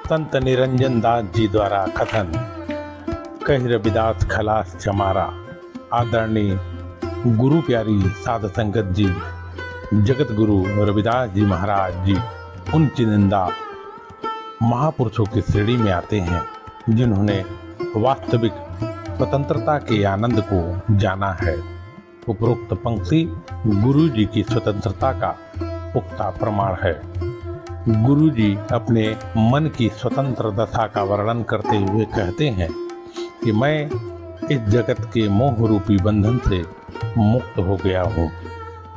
संत निरंजन दास जी द्वारा कथन। कहि रविदास खलास चमारा। आदरणीय गुरु प्यारी साध संगत जी, जगत गुरु रविदास जी महाराज जी उन चुनिंदा महापुरुषों की श्रेणी में आते हैं जिन्होंने वास्तविक स्वतंत्रता के आनंद को जाना है। उपरोक्त पंक्ति गुरु जी की स्वतंत्रता का पुख्ता प्रमाण है। गुरु जी अपने मन की स्वतंत्र दशा का वर्णन करते हुए कहते हैं कि मैं इस जगत के मोह रूपी बंधन से मुक्त हो गया हूँ।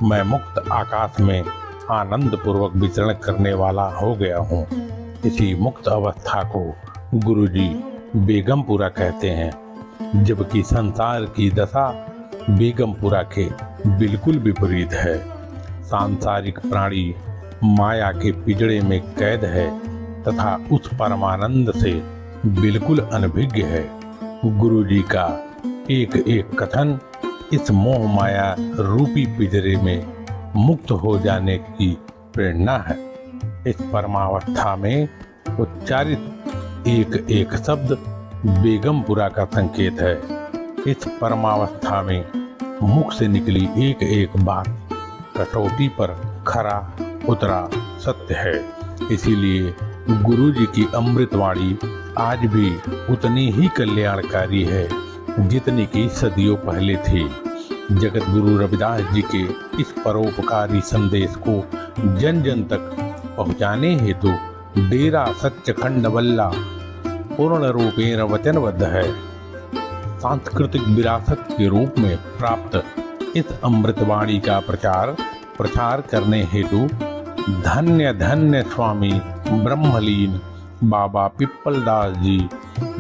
मैं मुक्त आकाश में आनंद पूर्वक विचरण करने वाला हो गया हूँ। इसी मुक्त अवस्था को गुरु जी बेगमपुरा कहते हैं, जबकि संसार की दशा बेगमपुरा के बिल्कुल विपरीत है। सांसारिक प्राणी माया के पिंजड़े में कैद है तथा उस परमानंद से बिल्कुल अनभिज्ञ है। गुरु जी का एक एक कथन इस मोह माया रूपी पिंजरे में मुक्त हो जाने की प्रेरणा है। इस परमावस्था में उच्चारित एक एक शब्द बेगमपुरा का संकेत है। इस परमावस्था में मुख से निकली एक एक बात कसौटी पर खरा उतरा सत्य है। इसीलिए गुरु जी की अमृतवाणी आज भी उतनी ही कल्याणकारी है जितनी कि सदियों पहले थी। जगत गुरु रविदास जी के इस परोपकारी संदेश को जन जन तक पहुँचाने हेतु डेरा सच्चखंड वल्ला पूर्ण रूपेण वचनबद्ध है। सांस्कृतिक विरासत के रूप में प्राप्त इस अमृतवाणी का प्रचार करने हेतु धन्य धन्य स्वामी ब्रह्मलीन बाबा पिप्पलदास जी,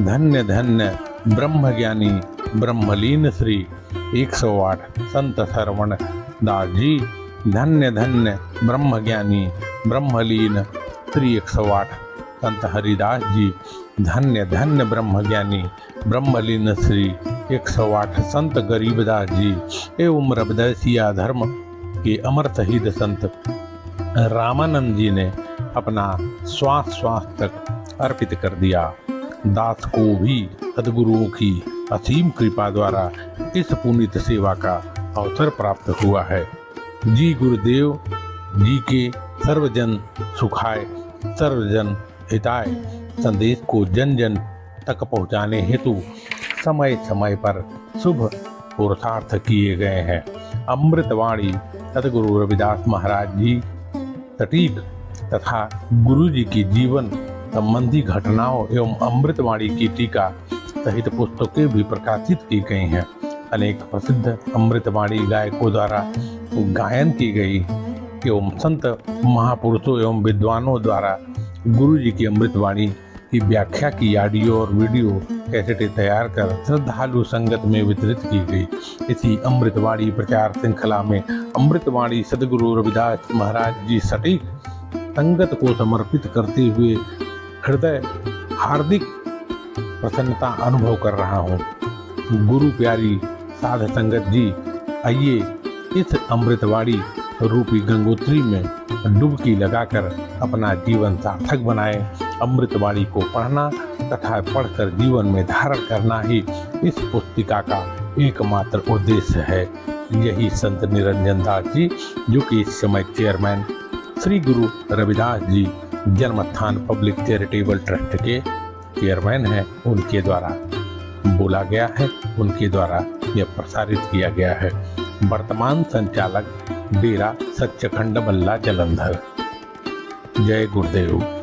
धन्य धन्य ब्रह्मज्ञानी ब्रह्मलीन श्री 108 संत श्रवण दास जी, धन्य धन्य ब्रह्मज्ञानी ब्रह्मलीन श्री 108 संत हरिदास जी, धन्य धन्य ब्रह्मज्ञानी ब्रह्मलीन श्री 108 संत गरीबदास जी एवं रविदासिया धर्म के अमर शहीद संत रामानंद जी ने अपना श्वास तक अर्पित कर दिया। दास को भी सद्गुरुओं की असीम कृपा द्वारा इस पुनीत सेवा का अवसर प्राप्त हुआ है। जी गुरुदेव जी के सर्वजन सुखाय सर्वजन हिताय संदेश को जन जन तक पहुँचाने हेतु समय समय पर शुभ पुरुषार्थ किए गए हैं। अमृतवाणी सद्गुरु रविदास महाराज जी सटीक तथा गुरु जी की जीवन संबंधी घटनाओं एवं अमृतवाणी की टीका सहित पुस्तकें भी प्रकाशित की गई हैं। अनेक प्रसिद्ध अमृतवाणी गायकों द्वारा गायन की गई एवं संत महापुरुषों एवं विद्वानों द्वारा गुरु जी की अमृतवाणी की व्याख्या की ऑडियो और वीडियो कैसेटें तैयार कर श्रद्धालु संगत में वितरित की गई। इसी अमृतवाणी प्रचार श्रृंखला में अमृतवाणी सद्गुरु रविदास महाराज जी सटीक संगत को समर्पित करते हुए हृदय हार्दिक प्रसन्नता अनुभव कर रहा हूँ। गुरु प्यारी साध संगत जी, आइए इस अमृतवाणी रूपी गंगोत्री में डुबकी लगाकर अपना जीवन सार्थक बनाएं। अमृतवाणी को पढ़ना तथा पढ़कर जीवन में धारण करना ही इस पुस्तिका का एकमात्र उद्देश्य है। यही संत निरंजन दास जी, जो कि इस समय चेयरमैन श्री गुरु रविदास जी जन्मस्थान पब्लिक चैरिटेबल ट्रस्ट के चेयरमैन हैं, उनके द्वारा बोला गया है, उनके द्वारा यह प्रसारित किया गया है। वर्तमान संचालक डेरा सच्चखंड बल्ला जलंधर। जय गुरुदेव।